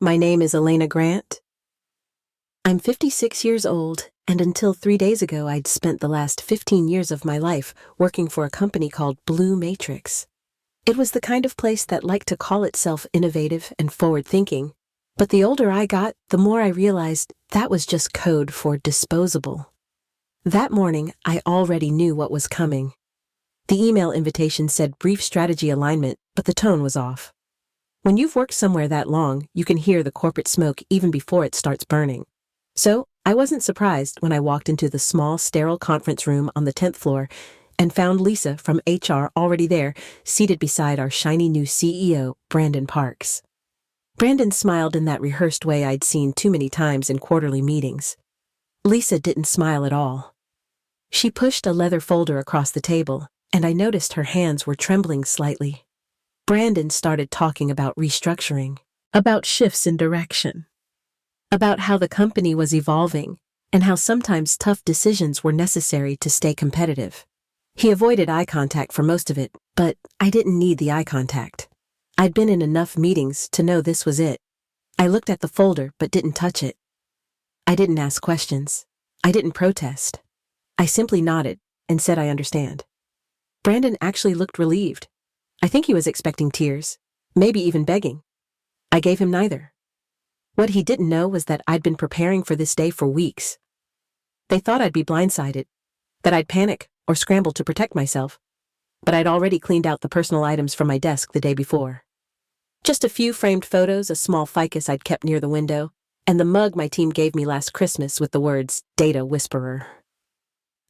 My name is Elena Grant. I'm 56 years old, and until 3 days ago, I'd spent the last 15 years of my life working for a company called Blue Matrix. It was the kind of place that liked to call itself innovative and forward-thinking, but the older I got, the more I realized that was just code for disposable. That morning, I already knew what was coming. The email invitation said brief strategy alignment, but the tone was off. When you've worked somewhere that long, you can hear the corporate smoke even before it starts burning. So, I wasn't surprised when I walked into the small, sterile conference room on the 10th floor and found Lisa from HR already there, seated beside our shiny new CEO, Brandon Parks. Brandon smiled in that rehearsed way I'd seen too many times in quarterly meetings. Lisa didn't smile at all. She pushed a leather folder across the table, and I noticed her hands were trembling slightly. Brandon started talking about restructuring, about shifts in direction, about how the company was evolving, and how sometimes tough decisions were necessary to stay competitive. He avoided eye contact for most of it, but I didn't need the eye contact. I'd been in enough meetings to know this was it. I looked at the folder but didn't touch it. I didn't ask questions. I didn't protest. I simply nodded and said I understand. Brandon actually looked relieved. I think he was expecting tears, maybe even begging. I gave him neither. What he didn't know was that I'd been preparing for this day for weeks. They thought I'd be blindsided, that I'd panic or scramble to protect myself, but I'd already cleaned out the personal items from my desk the day before. Just a few framed photos, a small ficus I'd kept near the window, and the mug my team gave me last Christmas with the words, Data Whisperer.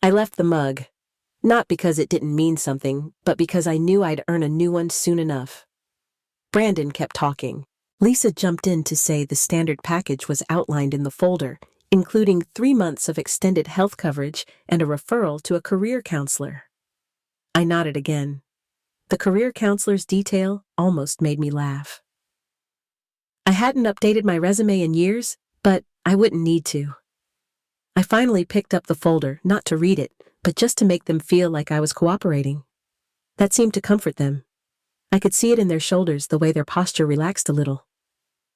I left the mug, not because it didn't mean something, but because I knew I'd earn a new one soon enough. Brandon kept talking. Lisa jumped in to say the standard package was outlined in the folder, including 3 months of extended health coverage and a referral to a career counselor. I nodded again. The career counselor's detail almost made me laugh. I hadn't updated my resume in years, but I wouldn't need to. I finally picked up the folder, not to read it, but just to make them feel like I was cooperating. That seemed to comfort them. I could see it in their shoulders, the way their posture relaxed a little.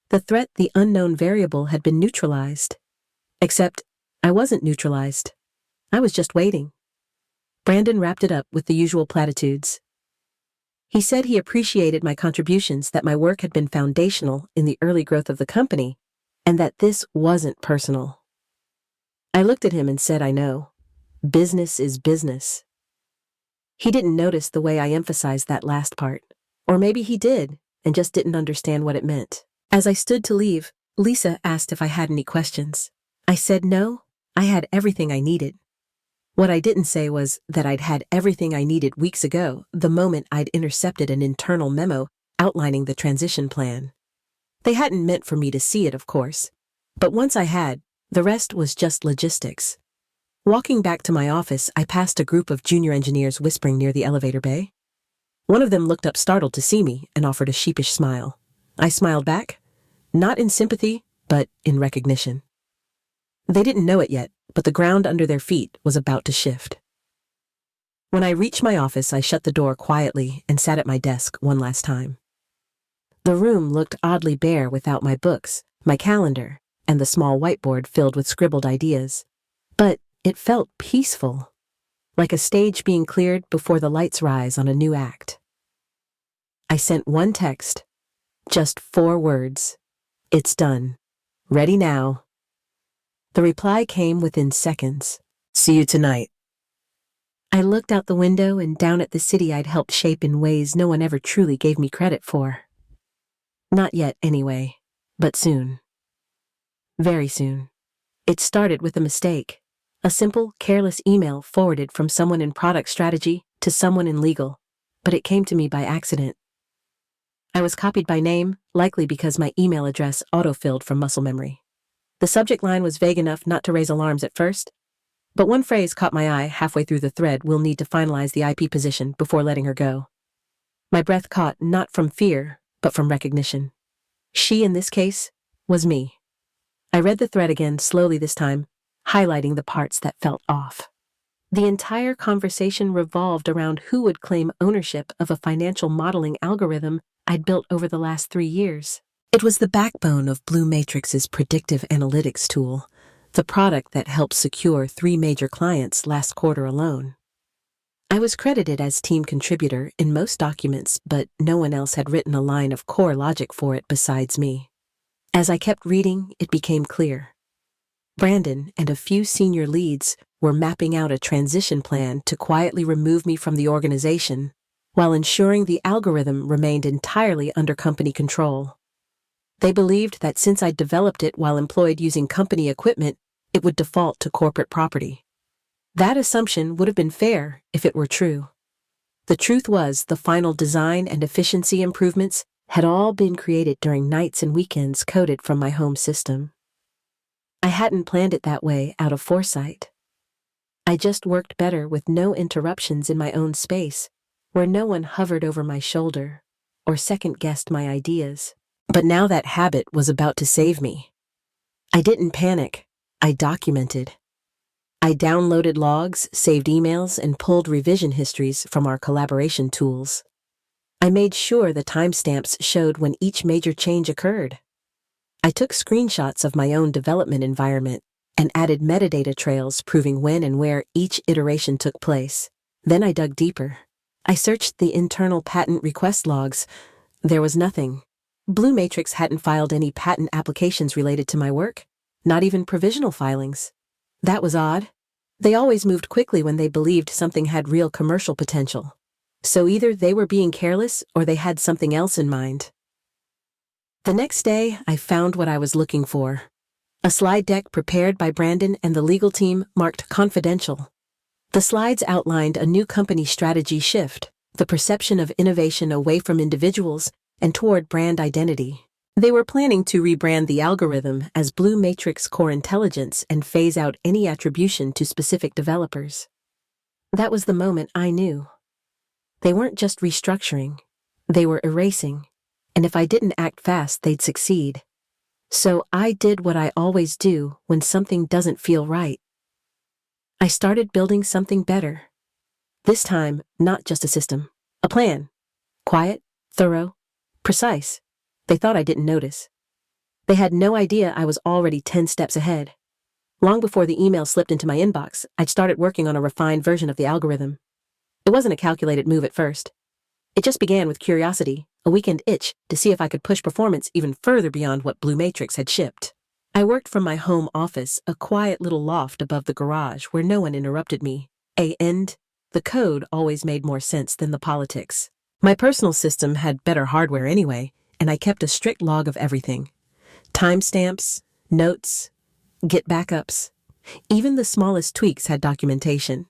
The threat, the unknown variable, had been neutralized. Except, I wasn't neutralized. I was just waiting. Brandon wrapped it up with the usual platitudes. He said he appreciated my contributions, that my work had been foundational in the early growth of the company, and that this wasn't personal. I looked at him and said, I know. Business is business. He didn't notice the way I emphasized that last part. Or maybe he did, and just didn't understand what it meant. As I stood to leave, Lisa asked if I had any questions. I said no, I had everything I needed. What I didn't say was that I'd had everything I needed weeks ago, the moment I'd intercepted an internal memo outlining the transition plan. They hadn't meant for me to see it, of course. But once I had, the rest was just logistics. Walking back to my office, I passed a group of junior engineers whispering near the elevator bay. One of them looked up startled to see me and offered a sheepish smile. I smiled back, not in sympathy, but in recognition. They didn't know it yet, but the ground under their feet was about to shift. When I reached my office, I shut the door quietly and sat at my desk one last time. The room looked oddly bare without my books, my calendar, and the small whiteboard filled with scribbled ideas. But it felt peaceful, like a stage being cleared before the lights rise on a new act. I sent one text, just 4 words. It's done. Ready now. The reply came within seconds. See you tonight. I looked out the window and down at the city I'd helped shape in ways no one ever truly gave me credit for. Not yet, anyway, but soon. Very soon. It started with a mistake. A simple, careless email forwarded from someone in product strategy to someone in legal, but it came to me by accident. I was copied by name, likely because my email address autofilled from muscle memory. The subject line was vague enough not to raise alarms at first, but one phrase caught my eye halfway through the thread: we'll need to finalize the IP position before letting her go. My breath caught, not from fear, but from recognition. She, in this case, was me. I read the thread again, slowly this time, highlighting the parts that felt off. The entire conversation revolved around who would claim ownership of a financial modeling algorithm I'd built over the last 3 years. It was the backbone of Blue Matrix's predictive analytics tool, the product that helped secure 3 major clients last quarter alone. I was credited as team contributor in most documents, but no one else had written a line of core logic for it besides me. As I kept reading, it became clear. Brandon and a few senior leads were mapping out a transition plan to quietly remove me from the organization, while ensuring the algorithm remained entirely under company control. They believed that since I'd developed it while employed using company equipment, it would default to corporate property. That assumption would have been fair if it were true. The truth was, the final design and efficiency improvements had all been created during nights and weekends coded from my home system. I hadn't planned it that way out of foresight. I just worked better with no interruptions in my own space, where no one hovered over my shoulder or second-guessed my ideas. But now that habit was about to save me. I didn't panic. I documented. I downloaded logs, saved emails, and pulled revision histories from our collaboration tools. I made sure the timestamps showed when each major change occurred. I took screenshots of my own development environment and added metadata trails proving when and where each iteration took place. Then I dug deeper. I searched the internal patent request logs. There was nothing. Blue Matrix hadn't filed any patent applications related to my work, not even provisional filings. That was odd. They always moved quickly when they believed something had real commercial potential. So either they were being careless or they had something else in mind. The next day, I found what I was looking for. A slide deck prepared by Brandon and the legal team marked confidential. The slides outlined a new company strategy shift, the perception of innovation away from individuals and toward brand identity. They were planning to rebrand the algorithm as Blue Matrix Core Intelligence and phase out any attribution to specific developers. That was the moment I knew. They weren't just restructuring, they were erasing, and if I didn't act fast, they'd succeed. So I did what I always do when something doesn't feel right. I started building something better. This time, not just a system, a plan. Quiet, thorough, precise. They thought I didn't notice. They had no idea I was already 10 steps ahead. Long before the email slipped into my inbox, I'd started working on a refined version of the algorithm. It wasn't a calculated move at first. It just began with curiosity, a weekend itch to see if I could push performance even further beyond what Blue Matrix had shipped. I worked from my home office, a quiet little loft above the garage where no one interrupted me. And the code always made more sense than the politics. My personal system had better hardware anyway, and I kept a strict log of everything. Timestamps, notes, Git backups. Even the smallest tweaks had documentation.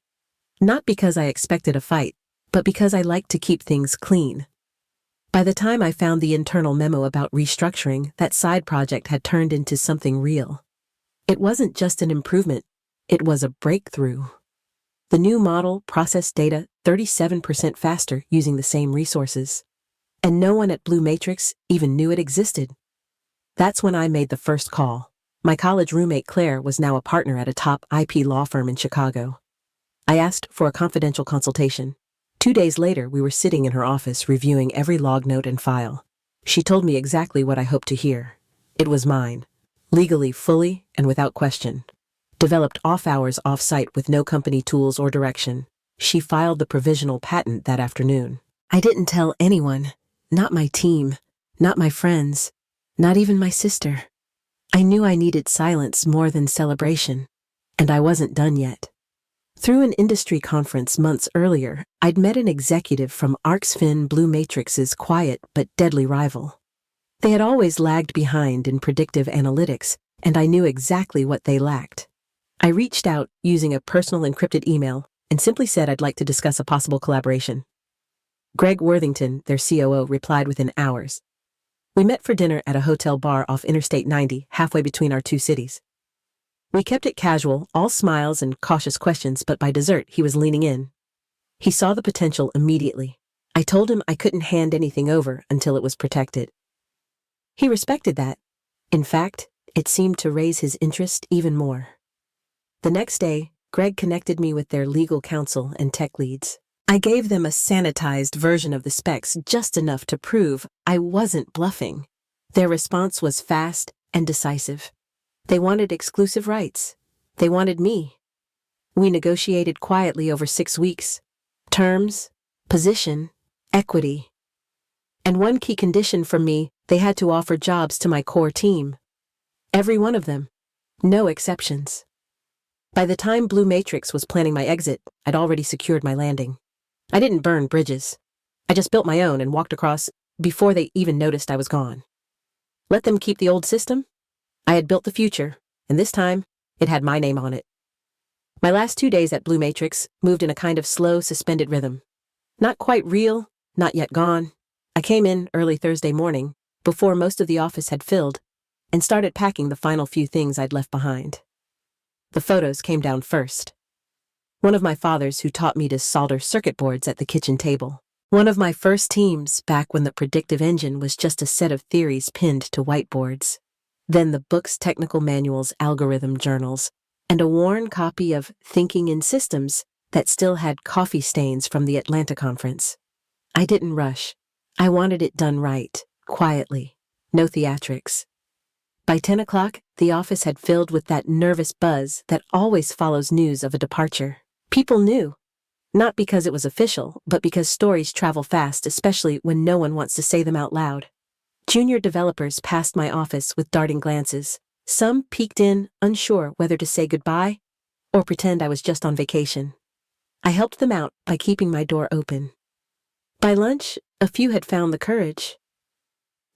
Not because I expected a fight, but because I liked to keep things clean. By the time I found the internal memo about restructuring, that side project had turned into something real. It wasn't just an improvement, it was a breakthrough. The new model processed data 37% faster using the same resources. And no one at Blue Matrix even knew it existed. That's when I made the first call. My college roommate Claire was now a partner at a top IP law firm in Chicago. I asked for a confidential consultation. 2 days later, we were sitting in her office reviewing every log note and file. She told me exactly what I hoped to hear. It was mine. Legally, fully, and without question. Developed off hours off-site with no company tools or direction. She filed the provisional patent that afternoon. I didn't tell anyone. Not my team, not my friends, not even my sister. I knew I needed silence more than celebration, and I wasn't done yet. Through an industry conference months earlier, I'd met an executive from ArcSfin, Blue Matrix's quiet but deadly rival. They had always lagged behind in predictive analytics, and I knew exactly what they lacked. I reached out using a personal encrypted email and simply said I'd like to discuss a possible collaboration. Greg Worthington, their COO, replied within hours. We met for dinner at a hotel bar off Interstate 90, halfway between our two cities. We kept it casual, all smiles and cautious questions, but by dessert, he was leaning in. He saw the potential immediately. I told him I couldn't hand anything over until it was protected. He respected that. In fact, it seemed to raise his interest even more. The next day, Greg connected me with their legal counsel and tech leads. I gave them a sanitized version of the specs, just enough to prove I wasn't bluffing. Their response was fast and decisive. They wanted exclusive rights. They wanted me. We negotiated quietly over 6 weeks. Terms, position, equity. And one key condition from me, they had to offer jobs to my core team. Every one of them. No exceptions. By the time Blue Matrix was planning my exit, I'd already secured my landing. I didn't burn bridges. I just built my own and walked across before they even noticed I was gone. Let them keep the old system? I had built the future, and this time, it had my name on it. My last 2 days at Blue Matrix moved in a kind of slow, suspended rhythm. Not quite real, not yet gone. I came in early Thursday morning, before most of the office had filled, and started packing the final few things I'd left behind. The photos came down first. One of my fathers who taught me to solder circuit boards at the kitchen table. One of my first teams back when the predictive engine was just a set of theories pinned to whiteboards. Then the book's technical manuals, algorithm journals, and a worn copy of Thinking in Systems that still had coffee stains from the Atlanta conference. I didn't rush. I wanted it done right, quietly, no theatrics. By 10 o'clock, the office had filled with that nervous buzz that always follows news of a departure. People knew, not because it was official, but because stories travel fast, especially when no one wants to say them out loud. Junior developers passed my office with darting glances. Some peeked in, unsure whether to say goodbye or pretend I was just on vacation. I helped them out by keeping my door open. By lunch, a few had found the courage.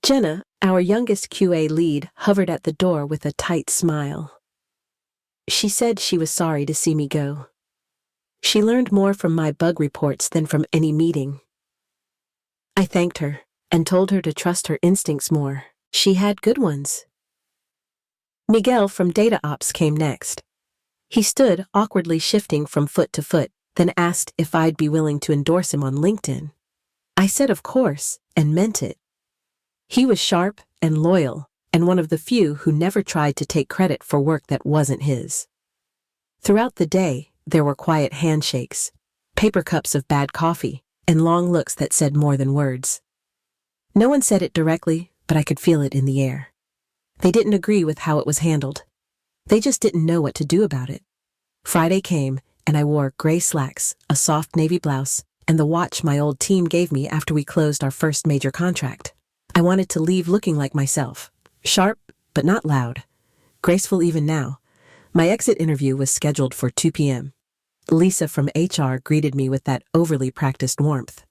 Jenna, our youngest QA lead, hovered at the door with a tight smile. She said she was sorry to see me go. She learned more from my bug reports than from any meeting. I thanked her and told her to trust her instincts more. She had good ones. Miguel from Data Ops came next. He stood awkwardly shifting from foot to foot, then asked if I'd be willing to endorse him on LinkedIn. I said of course, and meant it. He was sharp and loyal, and one of the few who never tried to take credit for work that wasn't his. Throughout the day, there were quiet handshakes, paper cups of bad coffee, and long looks that said more than words. No one said it directly, but I could feel it in the air. They didn't agree with how it was handled. They just didn't know what to do about it. Friday came, and I wore gray slacks, a soft navy blouse, and the watch my old team gave me after we closed our first major contract. I wanted to leave looking like myself, sharp but not loud, graceful even now. My exit interview was scheduled for 2 p.m. Lisa from HR greeted me with that overly practiced warmth.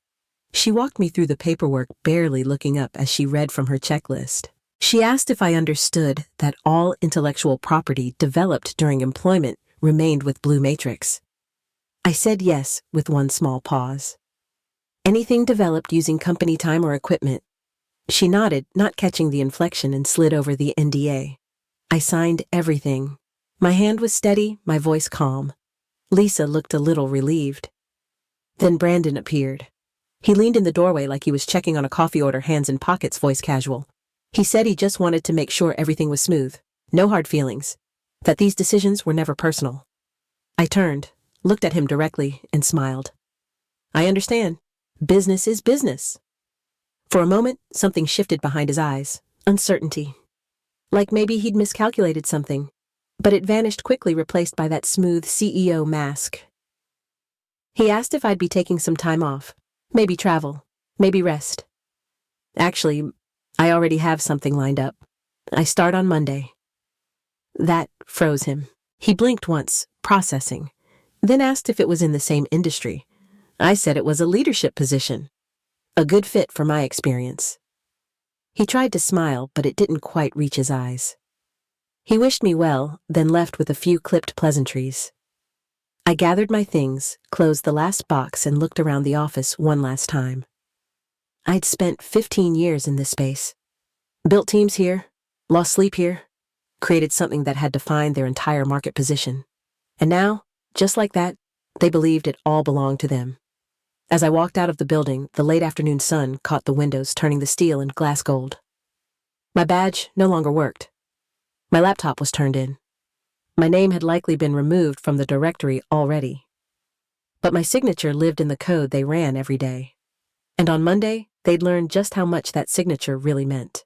She walked me through the paperwork, barely looking up as she read from her checklist. She asked if I understood that all intellectual property developed during employment remained with Blue Matrix. I said yes, with one small pause. Anything developed using company time or equipment. She nodded, not catching the inflection, and slid over the NDA. I signed everything. My hand was steady, my voice calm. Lisa looked a little relieved. Then Brandon appeared. He leaned in the doorway like he was checking on a coffee order, hands in pockets, voice casual. He said he just wanted to make sure everything was smooth, no hard feelings, that these decisions were never personal. I turned, looked at him directly, and smiled. I understand. Business is business. For a moment, something shifted behind his eyes, uncertainty. Like maybe he'd miscalculated something, but it vanished quickly, replaced by that smooth CEO mask. He asked if I'd be taking some time off, maybe travel, maybe rest. Actually, I already have something lined up. I start on Monday. That froze him. He blinked once, processing, then asked if it was in the same industry. I said it was a leadership position. A good fit for my experience. He tried to smile, but it didn't quite reach his eyes. He wished me well, then left with a few clipped pleasantries. I gathered my things, closed the last box, and looked around the office one last time. I'd spent 15 years in this space. Built teams here, lost sleep here, created something that had defined their entire market position. And now, just like that, they believed it all belonged to them. As I walked out of the building, the late afternoon sun caught the windows, turning the steel and glass gold. My badge no longer worked. My laptop was turned in. My name had likely been removed from the directory already. But my signature lived in the code they ran every day. And on Monday, they'd learn just how much that signature really meant.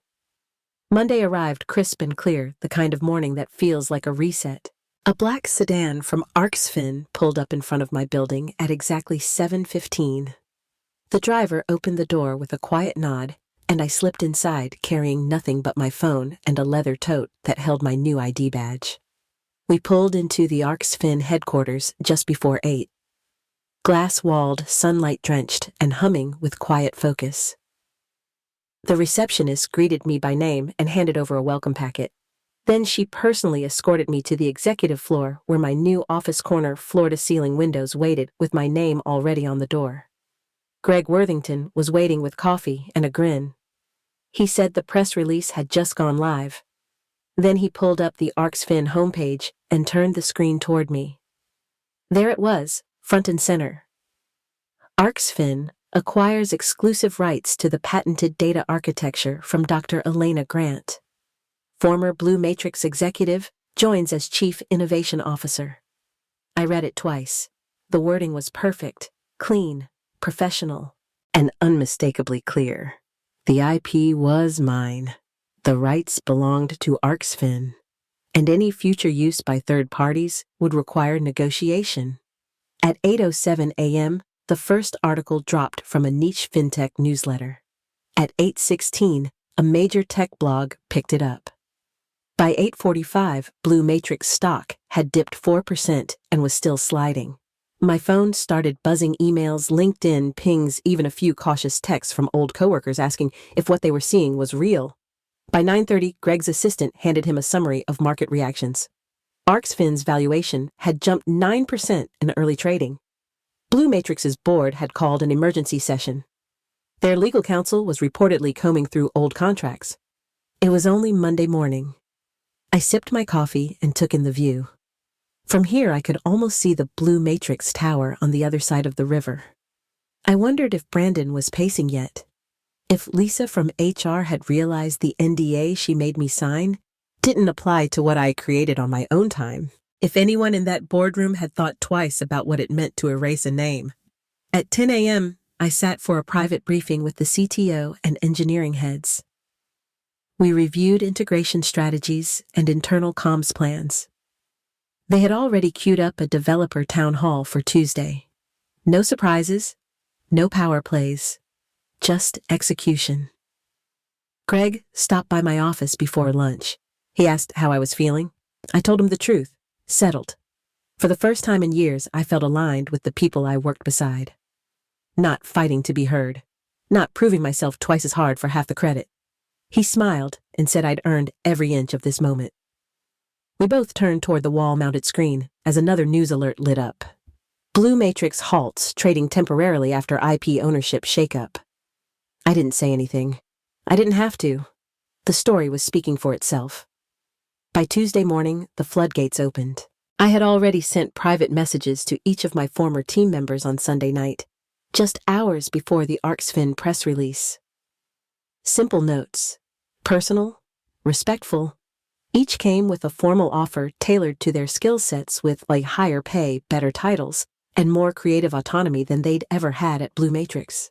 Monday arrived crisp and clear, the kind of morning that feels like a reset. A black sedan from Arxfin pulled up in front of my building at exactly 7:15. The driver opened the door with a quiet nod, and I slipped inside carrying nothing but my phone and a leather tote that held my new ID badge. We pulled into the Arxfin headquarters just before 8. Glass-walled, sunlight-drenched, and humming with quiet focus. The receptionist greeted me by name and handed over a welcome packet. Then she personally escorted me to the executive floor where my new office corner floor-to-ceiling windows waited with my name already on the door. Greg Worthington was waiting with coffee and a grin. He said the press release had just gone live. Then he pulled up the Arxfin homepage and turned the screen toward me. There it was, front and center. Arxfin acquires exclusive rights to the patented data architecture from Dr. Elena Grant. Former Blue Matrix executive joins as Chief Innovation Officer. I read it twice. The wording was perfect, clean, professional, and unmistakably clear. The IP was mine. The rights belonged to Arxfin, and any future use by third parties would require negotiation. At 8:07 a.m., the first article dropped from a niche fintech newsletter. At 8:16, a major tech blog picked it up. By 8:45, Blue Matrix stock had dipped 4% and was still sliding. My phone started buzzing emails, LinkedIn pings, even a few cautious texts from old coworkers asking if what they were seeing was real. By 9:30, Greg's assistant handed him a summary of market reactions. Arxfin's valuation had jumped 9% in early trading. Blue Matrix's board had called an emergency session. Their legal counsel was reportedly combing through old contracts. It was only Monday morning. I sipped my coffee and took in the view. From here, I could almost see the Blue Matrix tower on the other side of the river. I wondered if Brandon was pacing yet. If Lisa from HR had realized the NDA she made me sign didn't apply to what I created on my own time. If anyone in that boardroom had thought twice about what it meant to erase a name. At 10 a.m., I sat for a private briefing with the CTO and engineering heads. We reviewed integration strategies and internal comms plans. They had already queued up a developer town hall for Tuesday. No surprises, no power plays, just execution. Greg stopped by my office before lunch. He asked how I was feeling. I told him the truth. Settled. For the first time in years, I felt aligned with the people I worked beside. Not fighting to be heard. Not proving myself twice as hard for half the credit. He smiled and said I'd earned every inch of this moment. We both turned toward the wall-mounted screen as another news alert lit up. Blue Matrix halts trading temporarily after IP ownership shakeup. I didn't say anything. I didn't have to. The story was speaking for itself. By Tuesday morning, the floodgates opened. I had already sent private messages to each of my former team members on Sunday night, just hours before the Arxfin press release. Simple notes. Personal, respectful. Each came with a formal offer tailored to their skill sets with higher pay, better titles, and more creative autonomy than they'd ever had at Blue Matrix.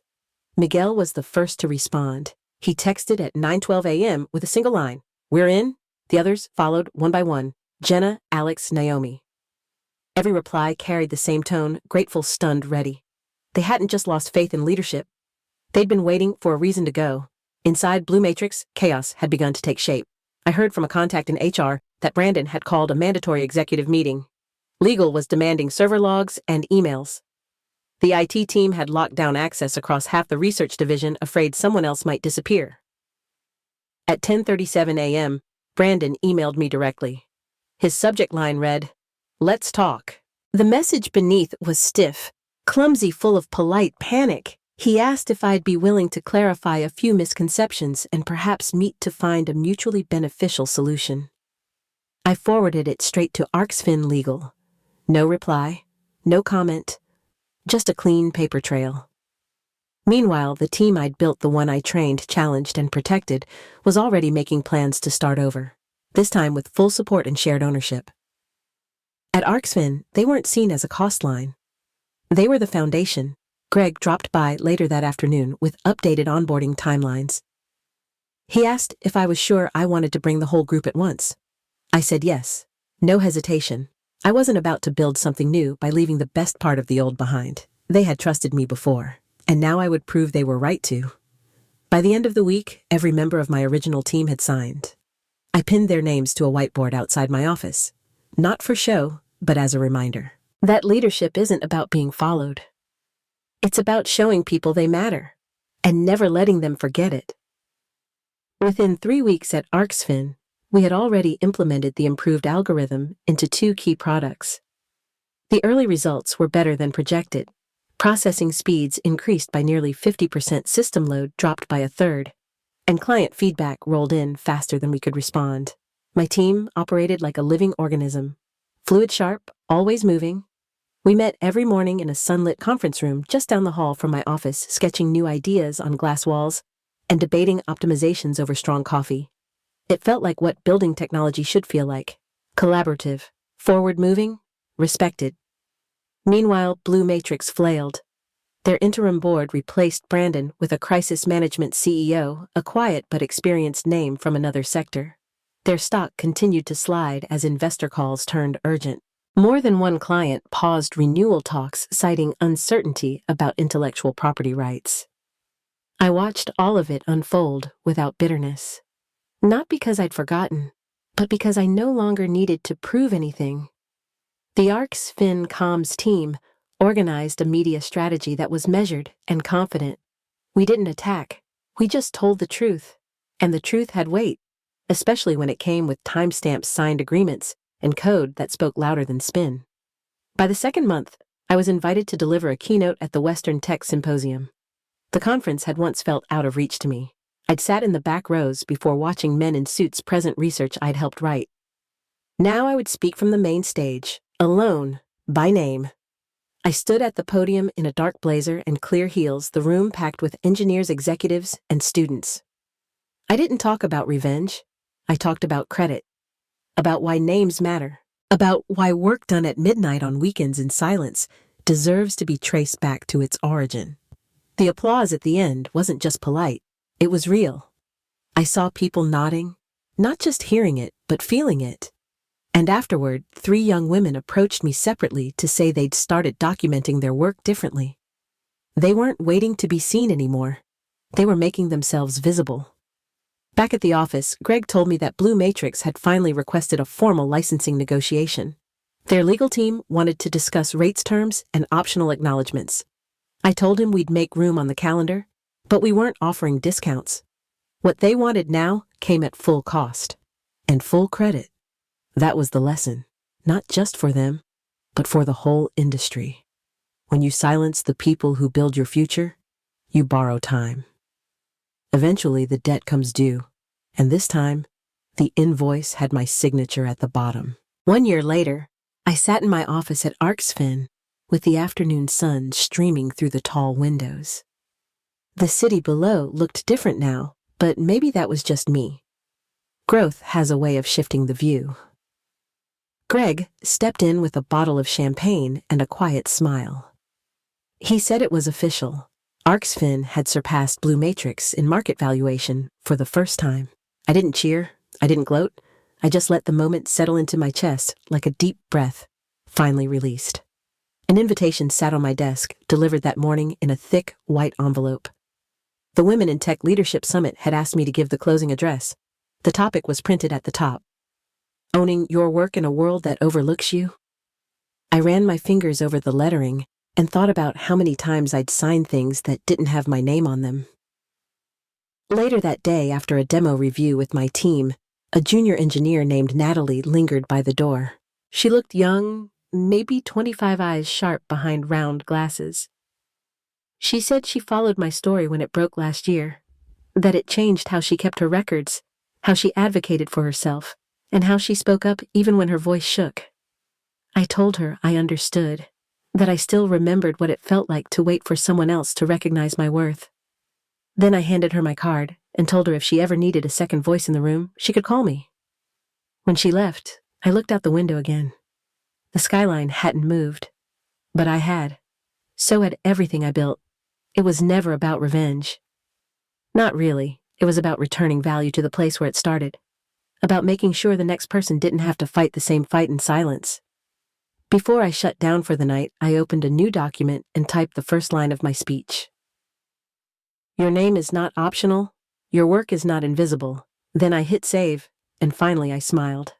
Miguel was the first to respond. He texted at 9:12 a.m. with a single line. "We're in." The others followed one by one. Jenna, Alex, Naomi. Every reply carried the same tone, grateful, stunned, ready. They hadn't just lost faith in leadership. They'd been waiting for a reason to go. Inside Blue Matrix, chaos had begun to take shape. I heard from a contact in HR that Brandon had called a mandatory executive meeting. Legal was demanding server logs and emails. The IT team had locked down access across half the research division, afraid someone else might disappear. At 10:37 a.m., Brandon emailed me directly. His subject line read, "Let's talk." The message beneath was stiff, clumsy, full of polite panic. He asked if I'd be willing to clarify a few misconceptions and perhaps meet to find a mutually beneficial solution. I forwarded it straight to Arxfin Legal. No reply, no comment, just a clean paper trail. Meanwhile, the team I'd built, the one I trained, challenged, and protected, was already making plans to start over, this time with full support and shared ownership. At Arxfin, they weren't seen as a cost line. They were the foundation. Greg dropped by later that afternoon with updated onboarding timelines. He asked if I was sure I wanted to bring the whole group at once. I said yes. No hesitation. I wasn't about to build something new by leaving the best part of the old behind. They had trusted me before, and now I would prove they were right to. By the end of the week, every member of my original team had signed. I pinned their names to a whiteboard outside my office. Not for show, but as a reminder. That leadership isn't about being followed. It's about showing people they matter, and never letting them forget it. Within 3 weeks at ArcsFin, we had already implemented the improved algorithm into 2 key products. The early results were better than projected. Processing speeds increased by nearly 50%, system load dropped by a third, and client feedback rolled in faster than we could respond. My team operated like a living organism, fluid sharp, always moving. We met every morning in a sunlit conference room just down the hall from my office, sketching new ideas on glass walls and debating optimizations over strong coffee. It felt like what building technology should feel like: collaborative, forward-moving, respected. Meanwhile, Blue Matrix flailed. Their interim board replaced Brandon with a crisis management CEO, a quiet but experienced name from another sector. Their stock continued to slide as investor calls turned urgent. More than one client paused renewal talks, citing uncertainty about intellectual property rights. I watched all of it unfold without bitterness. Not because I'd forgotten, but because I no longer needed to prove anything. The ArcsFin Comms team organized a media strategy that was measured and confident. We didn't attack, we just told the truth. And the truth had weight, especially when it came with timestamp signed agreements and code that spoke louder than spin. By the second month, I was invited to deliver a keynote at the Western Tech Symposium. The conference had once felt out of reach to me. I'd sat in the back rows before watching men in suits present research I'd helped write. Now I would speak from the main stage, alone, by name. I stood at the podium in a dark blazer and clear heels, the room packed with engineers, executives, and students. I didn't talk about revenge. I talked about credit, about why names matter, about why work done at midnight on weekends in silence deserves to be traced back to its origin. The applause at the end wasn't just polite, it was real. I saw people nodding, not just hearing it, but feeling it. And afterward, 3 young women approached me separately to say they'd started documenting their work differently. They weren't waiting to be seen anymore. They were making themselves visible. Back at the office, Greg told me that Blue Matrix had finally requested a formal licensing negotiation. Their legal team wanted to discuss rates terms and optional acknowledgments. I told him we'd make room on the calendar, but we weren't offering discounts. What they wanted now came at full cost and full credit. That was the lesson, not just for them, but for the whole industry. When you silence the people who build your future, you borrow time. Eventually, the debt comes due, and this time, the invoice had my signature at the bottom. 1 year later, I sat in my office at ArcsFin with the afternoon sun streaming through the tall windows. The city below looked different now, but maybe that was just me. Growth has a way of shifting the view. Greg stepped in with a bottle of champagne and a quiet smile. He said it was official. ArcsFin had surpassed Blue Matrix in market valuation for the first time. I didn't cheer, I didn't gloat, I just let the moment settle into my chest like a deep breath, finally released. An invitation sat on my desk, delivered that morning in a thick, white envelope. The Women in Tech Leadership Summit had asked me to give the closing address. The topic was printed at the top. Owning your work in a world that overlooks you? I ran my fingers over the lettering and thought about how many times I'd signed things that didn't have my name on them. Later that day, after a demo review with my team, a junior engineer named Natalie lingered by the door. She looked young, maybe 25, eyes sharp behind round glasses. She said she followed my story when it broke last year, that it changed how she kept her records, how she advocated for herself, and how she spoke up even when her voice shook. I told her I understood, that I still remembered what it felt like to wait for someone else to recognize my worth. Then I handed her my card and told her if she ever needed a second voice in the room, she could call me. When she left, I looked out the window again. The skyline hadn't moved, but I had. So had everything I built. It was never about revenge. Not really, It was about returning value to the place where it started, about making sure the next person didn't have to fight the same fight in silence. Before I shut down for the night, I opened a new document and typed the first line of my speech. Your name is not optional. Your work is not invisible. Then I hit save, and finally I smiled.